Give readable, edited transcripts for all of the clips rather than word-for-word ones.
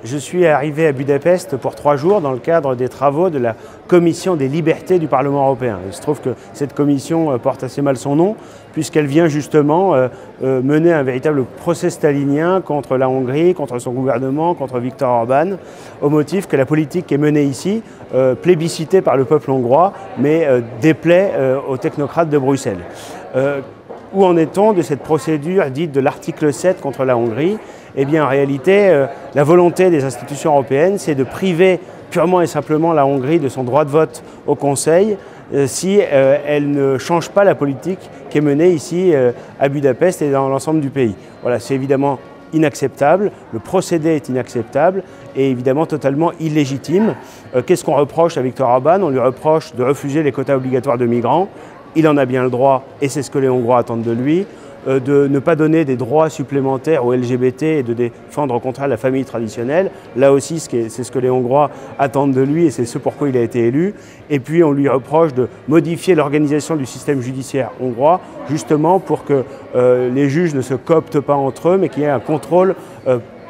Je suis arrivé à Budapest pour 3 jours dans le cadre des travaux de la Commission des libertés du Parlement européen. Il se trouve que cette commission porte assez mal son nom puisqu'elle vient justement mener un véritable procès stalinien contre la Hongrie, contre son gouvernement, contre Viktor Orban, au motif que la politique qui est menée ici, plébiscitée par le peuple hongrois, mais déplaît aux technocrates de Bruxelles. Où en est-on de cette procédure dite de l'article 7 contre la Hongrie? Eh bien, en réalité, la volonté des institutions européennes, c'est de priver purement et simplement la Hongrie de son droit de vote au Conseil si elle ne change pas la politique qui est menée ici à Budapest et dans l'ensemble du pays. Voilà, c'est évidemment inacceptable, le procédé est inacceptable et évidemment totalement illégitime. Qu'est-ce qu'on reproche à Viktor Orban? On lui reproche de refuser les quotas obligatoires de migrants. Il en a bien le droit et c'est ce que les Hongrois attendent de lui. De ne pas donner des droits supplémentaires aux LGBT et de défendre au contraire la famille traditionnelle. Là aussi, c'est ce que les Hongrois attendent de lui et c'est ce pourquoi il a été élu. Et puis on lui reproche de modifier l'organisation du système judiciaire hongrois, justement pour que les juges ne se cooptent pas entre eux, mais qu'il y ait un contrôle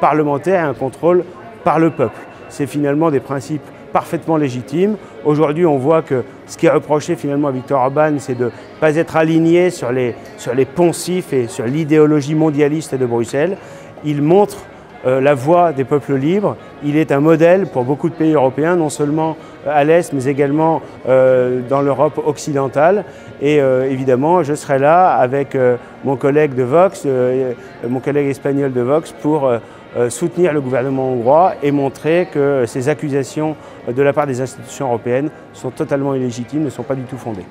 parlementaire et un contrôle par le peuple. C'est finalement des principes parfaitement légitime. Aujourd'hui, on voit que ce qui est reproché finalement à Viktor Orban, c'est de ne pas être aligné sur les poncifs et sur l'idéologie mondialiste de Bruxelles. Il montre la voie des peuples libres. Il est un modèle pour beaucoup de pays européens, non seulement à l'Est, mais également dans l'Europe occidentale. Et évidemment, je serai là avec mon collègue de Vox, mon collègue espagnol de Vox, pour soutenir le gouvernement hongrois et montrer que ces accusations de la part des institutions européennes sont totalement illégitimes, ne sont pas du tout fondées.